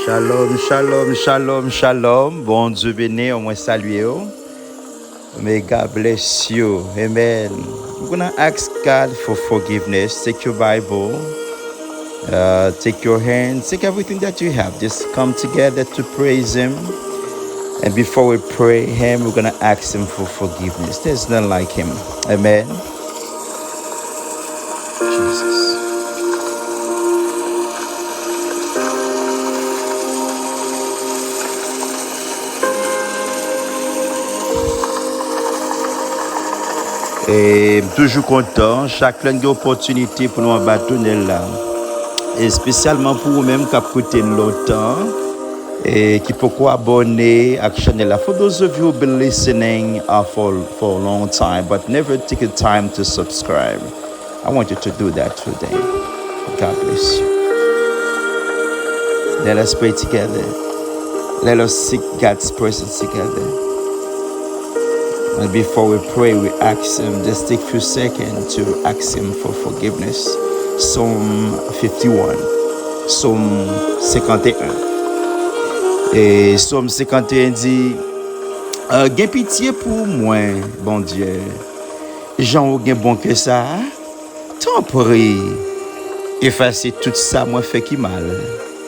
Shalom, shalom, shalom, shalom. Bon Dieu béni, au moins saluer. May God bless you. Amen. We're going to ask God for forgiveness. Take your Bible, take your hands, take everything that you have. Just come together to praise Him. And before we pray Him, we're going to ask Him for forgiveness. There's none like Him. Amen. Jesus. Et toujours content, chaque opportunité pour nous bâtonner là. Et spécialement pour vous-même qui avez écouté longtemps et qui peut abonner à la chaîne là. For those of you who have been listening for a long time but never take the time to subscribe, I want you to do that today. God bless you. Let us pray together. Let us seek God's presence together. And before we pray, we ask Him, just take a few seconds to ask Him for forgiveness. Psalm 51, Psalm 51. Et Psalm 51 dit, Gain pitié pour moi, bon Dieu. Jean ou gain bon que ça, t'en prie, effacer tout ça, moi fait qui mal.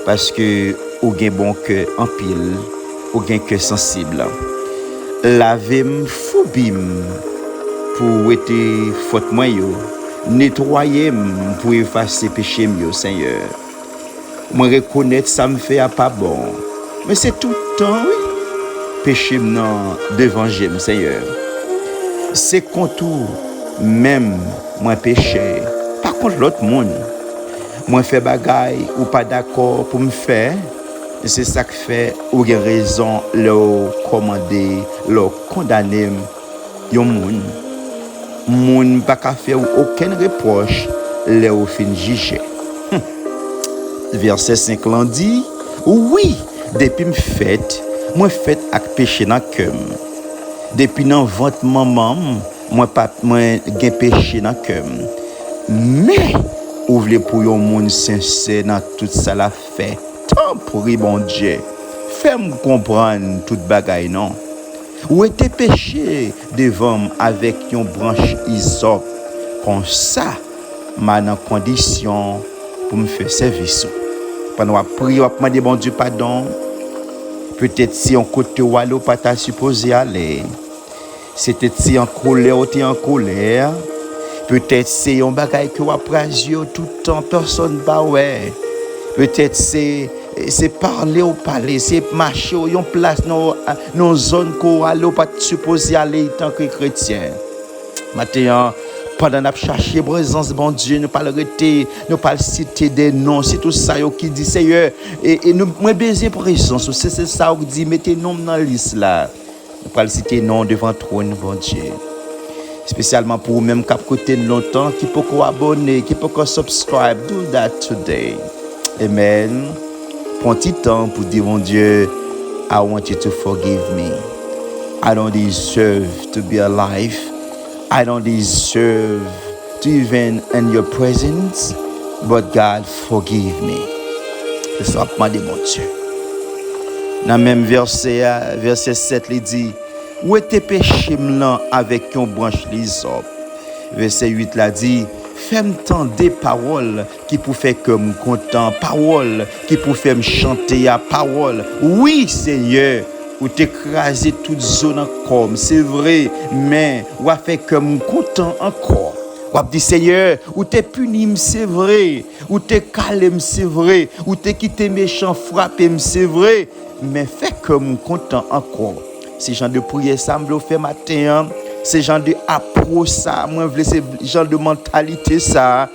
Parce que ou gain bon que en pile, ou gain que sensible. Lavez-moi foubim pour être faute moi yo, nettoyez-moi pour effacer péché yo, Seigneur. Moi reconnaître ça me fait pas bon, mais c'est tout le temps oui, péché non devant Dieu, Seigneur. C'est contre même moi péché, pas contre l'autre monde. Moi fait bagaille ou pas d'accord pour me faire. C'est ça qui fait ou gen raison leur commander, leur condamner yon moun pas ka faire aucun reproche leur fin juger. Verset 5 l'en dit, oui, depuis me fait, moi fait ak péché dans cœur. Depuis dans ventre maman, moi gen péché dans cœur. Mais ou vle pour yon moun sincère dans tout ça la fait. Tant pour bon Dieu, fais-moi comprendre toute bagaille non. Ou était péché devant avec une branche hysope, comme ça, m'a dans condition pour me faire service. Pendant la prière, on demander bon Dieu pardon. Peut-être si on côté wallo pas ta supposé aller. C'était si en colère ou t'es en colère. Peut-être c'est un bagaille que on praise tout le temps personne pas ouais. Peut-être c'est parler ou parler, c'est marcher ou yon place dans zone qu'on aller ou pas supposé aller tant que chrétien. Maintenant, pendant n'a chercher présence bon Dieu, nous pas arrêter, nous pas citer des noms, c'est tout ça qui dit Seigneur et nous moins besoin présence, c'est ça qui dit mettez nom dans la liste là. Nous pas citer nom devant trône bon Dieu. Spécialement pour vous même qui côté longtemps qui peut abonner, qui peut subscribe, do that today. Amen. Prends petit temps pour dire, mon Dieu, I want you to forgive me. I don't deserve to be alive. I don't deserve to even in your presence. But God, forgive me. C'est ça, demandez, mon Dieu. Dans le même verset 7, il dit, où est tes péchés avec une branche l'hysope? Verset 8, il dit, fais-moi entendre des paroles qui pour faire que me content, paroles qui pour faire me chanter à parole. Oui, Seigneur, ou t'écraser toute zone encore, c'est vrai, mais ou a fait que me content encore. Ou a dit Seigneur, ou t'es puni, c'est vrai, ou t'es calme, c'est vrai, ou t'es quitté méchant, frappé, c'est vrai, mais fait que me content encore. C'est genre de prière ça me le fait matin. C'est genre de approche ça, moi vle c'est genre de mentalité ça.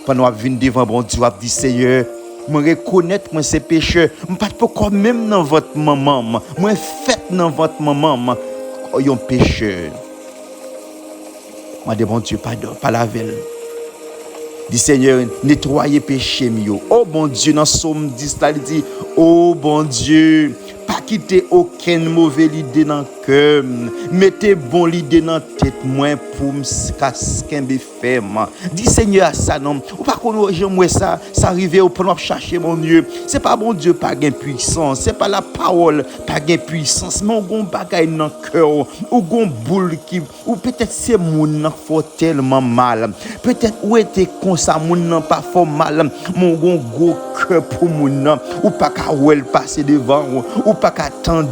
Pendant on vient devant bon Dieu, on dit Seigneur, moi reconnaître moi ces pécheurs, moi pas pourquoi même dans votre maman, moi fait dans votre maman, yon pécheur. Moi de bon Dieu pardon, pas la veille. Dit Seigneur, nettoyez péché mio. Oh bon Dieu dans Psaume 10 là il dit, oh bon Dieu, pas quitter aucune mauvaise idée dans le cœur. Mettez bon l'idée dans la tête, moi, pour me casquer ferme. Dis Seigneur ça non. Ou pas qu'on j'aimerais ça arriver au pour chercher mon Dieu. C'est pas mon Dieu pas gain puissance, c'est pas la parole pas gain puissance, mais on gon bagaille dans cœur, ou gon boule qui ou peut-être c'est moun nan faut tellement mal. Peut-être ou était comme ça moun nan pas fort mal, mon gon gros cœur pour moun nan ou pas ka wel passer devant ou pas ka attendre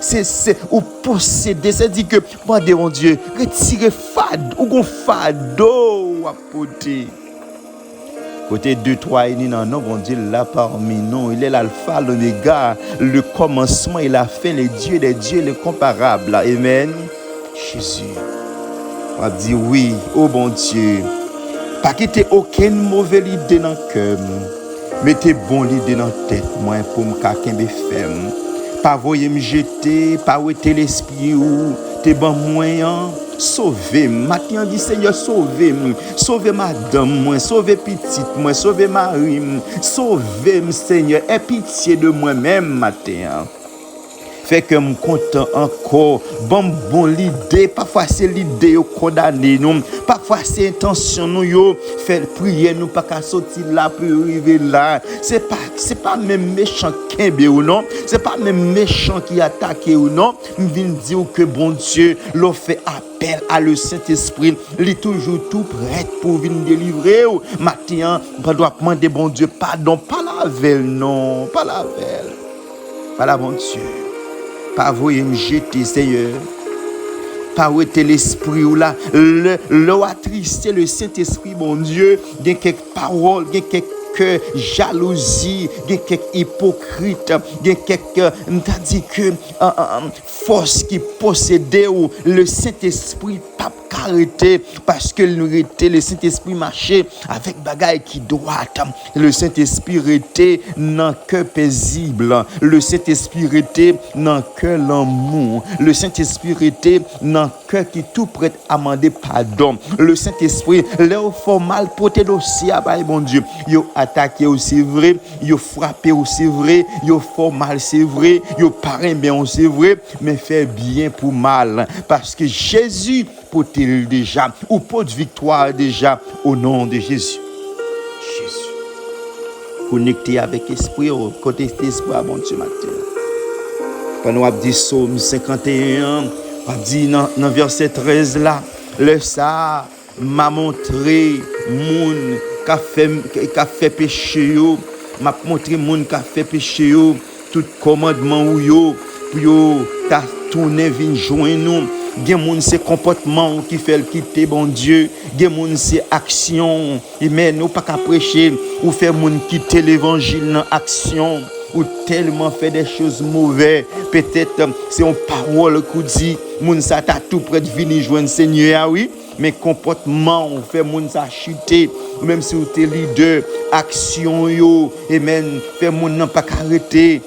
c'est ou posséder, c'est dit que demandez mon Dieu retirer fade ou gon fado à porter. Côté 2, 3 et non, bon Dieu là parmi nous, il est l'alpha, l'oméga, le commencement et la fin, les dieux des dieux, le comparable. Amen. Jésus. On dit oui, oh bon Dieu. Pas quitter aucune mauvaise idée dans le cœur. Mettez bon idée dans la tête, moi, pour me kakembe ferme. Pas voyer me jeter, pas ouéter l'esprit ou t'es bon moyen. Sauvez-moi, matin dit Seigneur, sauvez-moi, sauvez madame, moi, sauvez petite, moi, sauvez Marie, sauvez-moi Seigneur, aie pitié de moi-même matin. Fait que me content encore, bon l'idée, parfois c'est l'idée au condamné nous, parfois c'est intention nous yo, faire prier nous pas qu'à sortir là pour arriver là, c'est pas même méchant kembe ou non, c'est pas même méchant qui attaque ou non, me vient dire que bon Dieu l'a fait appel à le Saint-Esprit, il est toujours tout prêt pour venir délivrer ou matin, on doit demander bon Dieu pardon, pas la veille non, pas la veille. Pas la bon Dieu. Pas voyer me jeter, Seigneur. Pas ouéter l'esprit ou là. Le attristé, le Saint-Esprit, mon Dieu. Il y a quelques paroles, il y a quelques jalousie, il y a quelques hypocrites, il y a quelques, t'as dit que, force qui possédait ou le Saint-Esprit, pas arrêté parce que le Saint-Esprit marchait avec bagaille qui droite. Le Saint-Esprit était dans cœur paisible. Le Saint-Esprit était dans cœur l'amour. Le Saint-Esprit était dans cœur qui tout prêt à demander pardon. Le Saint-Esprit, là où faut mal porter dossier à mon Dieu. Yo attaqué aussi vrai, yo frappé aussi vrai, yo faut mal c'est vrai, yo parrain bien c'est vrai, mais fait bien pour mal parce que Jésus porte-t-il déjà, ou porte victoire déjà, au nom de Jésus. Jésus. Connecté avec l'esprit, côté l'esprit, bon Dieu, matin. Quand on a dit Psaume 51, on a dit dans verset 13 là, le ça m'a montré moun qui a fait péché, m'a montré moun qui a fait péché, tout commandement ou yo, pour yo, ta tourné vin joindre nous. Gen moun c'est comportement qui fait le quitter bon Dieu, gen moun c'est action, et mais nous pas qu'à prêcher ou faire moun quitter l'évangile dans action ou tellement fait des choses mauvaises, peut-être c'est une parole qui dit moun ça t'a tout près de venir joindre Seigneur oui, mais comportement on fait moun ça chuter, même si vous êtes leader, action yo, et même fait moun nan pas arrêter.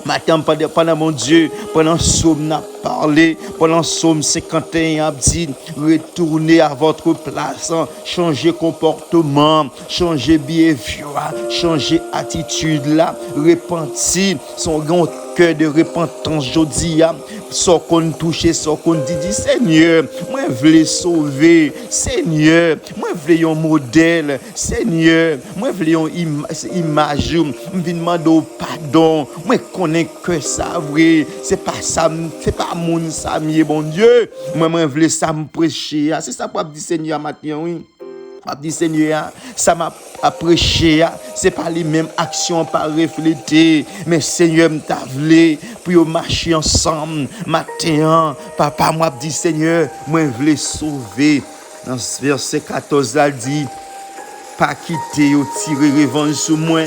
Matin, pendant mon Dieu, pendant Psaume n'a parlé, pendant Psaume 51 a dit, retournez à votre place, changez comportement, changez behavior, changez attitude là, repentir, son grand cœur de repentance jodi a, sans qu'on touche, sans qu'on dit Seigneur, moi je veux sauver, Seigneur, moi je veux un modèle, Seigneur, moi je veux une image, je veux demander pardon, moi connais que ça vrai, c'est pas ça, c'est pas mon ça bon Dieu, moi je veux ça me prêcher, c'est ça pour dire Seigneur matin oui. Dit Seigneur, ça m'a prêché, c'est pas les mêmes actions par refléter, mais Seigneur m'a voulu pour marcher ensemble. Matin, papa m'a dit Seigneur, moi je veux sauver. Dans ce verset 14 là dit, pas quitter ou tirer revanche sur moi.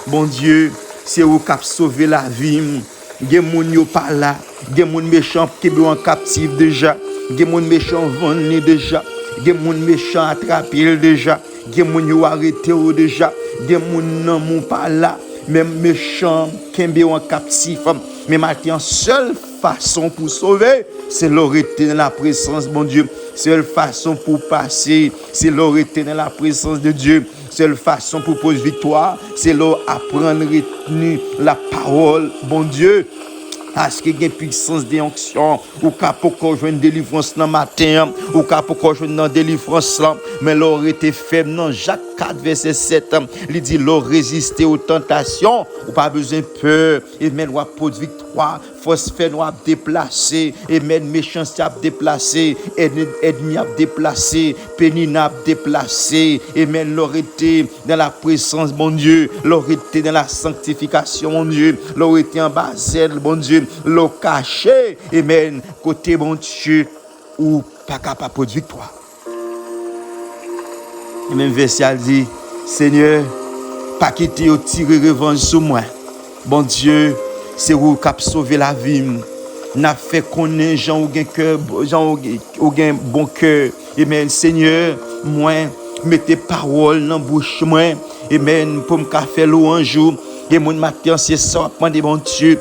Bon Dieu, c'est vous qui sauver la vie. Gen moun yo pas là, gen moun méchant qui est en captif déjà, gen moun méchant vendu déjà. Gen moun méchant attrapé déjà, gen moun yo arrêté déjà, gen moun nan moun pas là, même méchant kembe en captif, mais maintenant seule façon pour sauver, c'est l'arrêter dans la présence bon Dieu. Seule façon pour passer, c'est l'arrêter dans la présence de Dieu. Seule façon pour poser victoire, c'est leur apprendre retenir la parole bon Dieu. Parce que une puissance d'onction, ou ka pour jouer une délivrance dans matin, ou ka pour jouer dans délivrance là, mais l'aurait été faible dans Jacques 4 verset 7, il dit l'or résister aux tentations, ou pas besoin de peur, et même ou pour victoire, force fait nous déplacer, et même méchanceté a déplacé, ennemi a déplacé, pénina a déplacé, et même l'aurait été dans la présence mon Dieu, l'aurait été dans la sanctification mon Dieu, l'aurait été en bas mon Dieu, l'eau caché, et même côté mon Dieu, ou pas capable de victoire. Et même verset dit, Seigneur, pas quitter ou tirer revanche sur moi. Bon Dieu, c'est vous qui avez sauvé la vie. N'a fait connaître gens ou gain cœur, gens ou gain bon cœur. Et même Seigneur, moi, mettez parole dans bouche moi. Et même pour me faire louange. Et mon matin, c'est ça, pendant bon Dieu.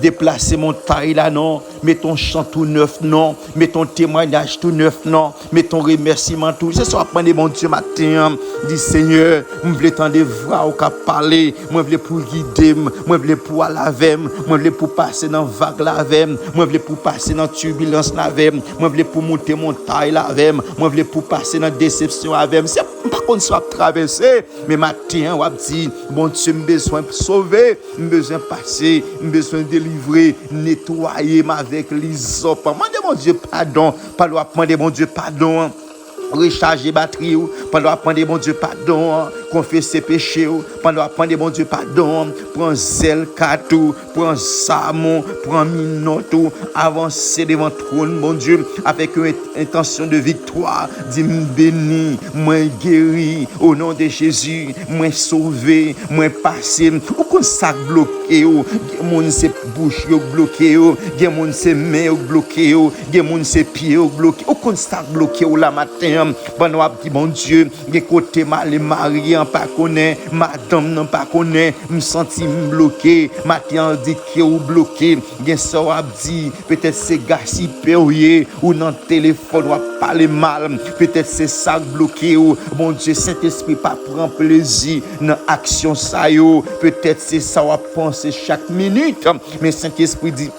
Déplacer mon taille là non, mets ton chant tout neuf non, mets ton témoignage tout neuf non, mets ton remerciement tout. C'est ça prendre mon Dieu matin, dit Seigneur, je veux t'entendre voir ou qu'à parler, moi je veux pour guider, moi je veux pour aller avec, moi je veux pour passer dans vague là avec, moi je veux pour passer dans turbulence là avec, moi je veux pour monter mon taille là avec, moi je veux pour passer dans déception avec. C'est pas qu'on soit traversé, mais matin on va dire bon Dieu, j'ai besoin de sauver, j'ai besoin de passer, j'ai besoin délivrer, nettoyer avec l'hysope. Mon Dieu, pardon. Pas le demander, mon Dieu, pardon. Recharger batterie, pas le demander, mon Dieu, pardon. Confesser péché, pas le demander, mon Dieu, pardon. Prends zèle catou, prends samon, prends minotou, avancer devant trône, mon Dieu, avec une intention de victoire. Dis-moi béni, moi guéri, au nom de Jésus, moi sauvé, moi passé. Ou qu'on sac bloqué, mon c'est bouche bloqué, gen moun c'est main bloqué, gen moun c'est pied bloqué. Ou qu'on sac bloqué la matin, bon dit mon Dieu, gen côté mal marié pas connaît, madame non pas connaît, me senti bloqué, matin dit que ou bloqué, gen ça a dit peut-être c'est gaspillé ou dans téléphone ou parler mal, peut-être c'est ça bloqué ou mon Dieu Saint-Esprit pas prend plaisir dans action ça yo, peut-être c'est ça ou penser chaque minute, mais Saint-Esprit dit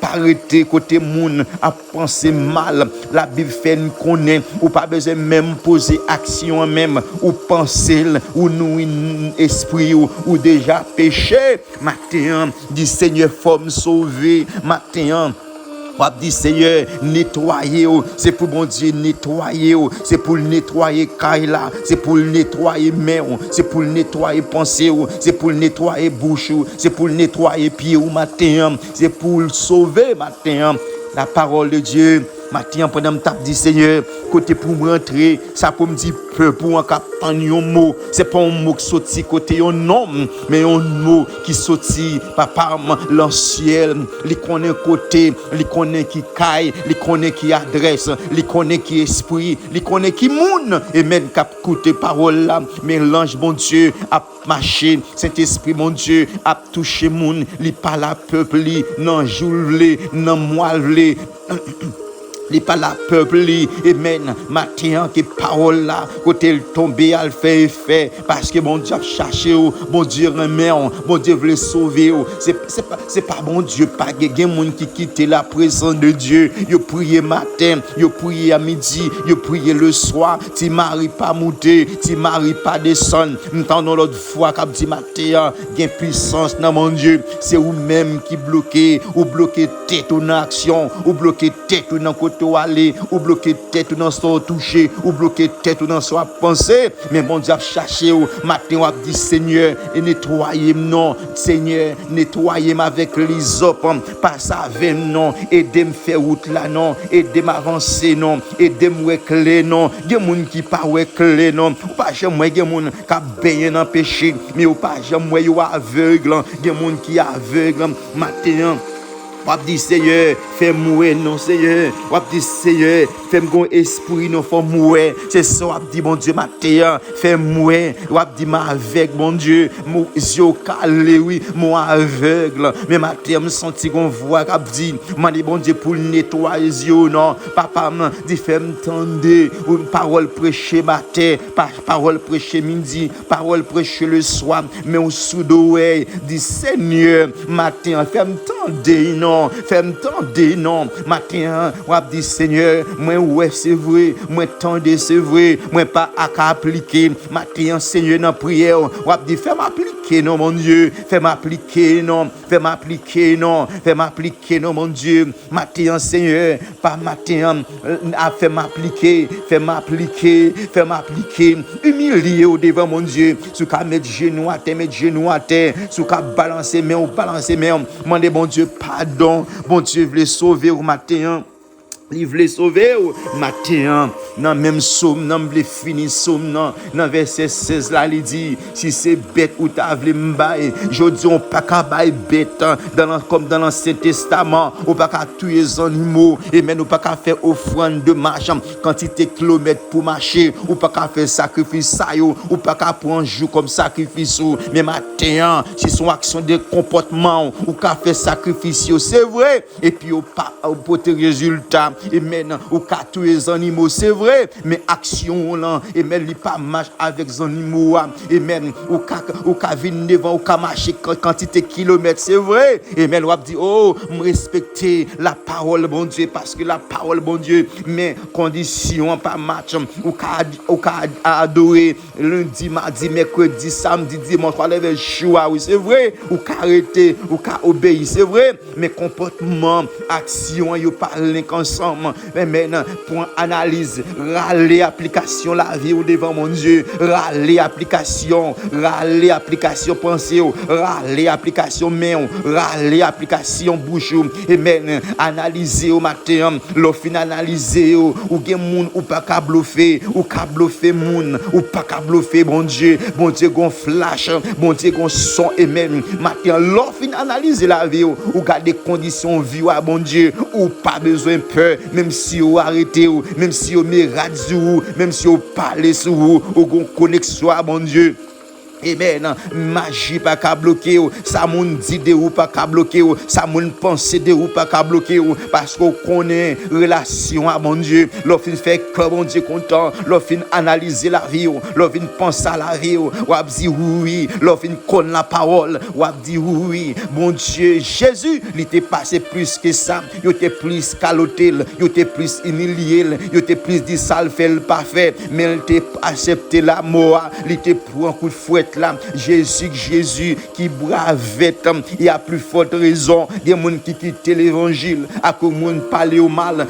pas arrêter côté moun à penser mal. La Bible fait nous connaît ou pas besoin même poser action même ou penser ou nous esprit ou déjà péché. Matin dit Seigneur faut me sauver. Matin on dit Seigneur nettoyer, c'est pour bon Dieu nettoyer, c'est pour nettoyer Kaila, c'est pour nettoyer main, c'est pour nettoyer pensée, c'est pour nettoyer bouche, c'est pour nettoyer pied ou matin, c'est pour sauver matin. La parole de Dieu matin pendant me tape dit Seigneur côté pour me rentrer ça pour me dire peu pour un cap un mot, c'est pas un mot qui sorti côté un homme mais un mot qui sorti papa l'anciel, il connaît côté, il connaît qui caille, il connaît qui adresse, il connaît qui esprit, il connaît qui moun et même cap côté parole là mais l'ange bon Dieu a marché, Saint-Esprit mon Dieu a touché moun, il parle à peuple li nan joulé nan moilé li pas la peuple li amen matin que parole là côté tomber al fait effet parce que bon Dieu a cherché bon Dieu remet bon Dieu veut sauver c'est pas bon Dieu pas gen monde qui quitte la présence de Dieu yo prier matin yo prier à midi yo prier le soir ti mari pas monter ti mari pas descendre m'entendons l'autre fois qu'a dit matin gen puissance dans mon Dieu c'est ou même qui bloqué ou bloqué tête ou dans action ou bloqué tête ou dans côté aller ou bloquer tête ou dans son toucher ou bloquer tête ou dans son penser mais bon Dieu a cherché matin on a dit Seigneur et nettoyer non Seigneur nettoyer avec l'hysope pas ça avec non aider me faire route là non aider m'avancer non aider me clé non gen moun qui pas clé non ou pas jamais gen moun qui baigné dans péché mais ou pas jamais yo aveugle gen moun qui aveugle matin Wap di Seigneur, fais mourir non Seigneur. Wap di Seigneur, fais mon esprit non font mourir. C'est ça wap di bon Dieu matin, fais mourir. Wap di ma avec bon Dieu, mon yeux calé oui, mon aveugle. Mais matin me senti qu'on voit k'ap di, m'a dit bon Dieu pour nettoyer yeux non. Papa me dit fais m'tendre une parole prêcher matin, parole prêcher midi, parole prêcher le soir, mais au sous d'oreille dit Seigneur, matin fais m'tendre non. Fais-moi tendre non matin ou dit Seigneur moi ouais c'est vrai moi tendre c'est vrai moi pas à appliquer matin Seigneur dans prière ou dit fais m'appliquer non mon Dieu fais m'appliquer non mon Dieu matin Seigneur pas matin fais m'appliquer humilier au devant mon Dieu sous qu'à mettre genou à terre sous qu'à balancer main demander bon Dieu pardon. Bon Dieu voulait sauver au matin. Il voulait sauver au matin. Dans même somme, dans le fini somme, dans verset 16 là, il dit si c'est bête ou t'as voulu m'bailler, je dis on pas qu'à bailler bête comme dans l'Ancien Testament, on pas qu'à tuer les animaux et même on pas qu'à faire offrande de marche, quantité kilomètres pour marcher, ou pas qu'à faire sacrifice ça yo, ou pas qu'à prendre jour comme sacrifice mais matin, si son action de comportement ou qu'à faire sacrifice, c'est vrai et puis on pas pour tes résultats et maintenant ou qu'à tuer les animaux, c'est vrai. Mais action là et même il pas marche avec les animaux et même ou ka vinn devant ou ka marcher quantité kilomètres, c'est vrai et même on dit oh me respecter la parole bon Dieu parce que la parole bon Dieu mais condition pas match ou ka adorer lundi mardi mercredi samedi dimanche pas lever choix oui c'est vrai ou ka arrêter ou ka obéir c'est vrai mais comportement action yo pas link ensemble mais maintenant pour analyse râler application la vie au devant mon Dieu râler application pensée râler application main râler application bouche et même analyser au matin l'on fin analyser ou gen moun ou pas ka bluffer moun ou pas ka bluffer bon Dieu gon flash bon Dieu gon son et même matin l'on fin analyser la vie ou garder conditions vie bon Dieu ou pas besoin peur même si ou arrêter ou même si ou radio même si on parle sur ou gon connexion à bon Dieu. Amen. Magie pas qu'à bloquer ça moun dit de ou pas qu'à bloquer ça moun penser de ou pas qu'à bloquer parce qu'on connaît relation à mon Dieu l'offre fait que bon Dieu content l'offre analyser la vie l'offre penser à la vie ou dit oui l'offre connaît la parole ou dit oui bon Dieu Jésus il était passé plus que ça il était plus qu'à l'hôtel il était plus humilié il était plus dit ça le fait le parfait mais il était accepté la mort il était pour un coup de fouet là Jésus qui bravait il y a plus forte raison des gens qui quittent l'évangile à cause de parler au mal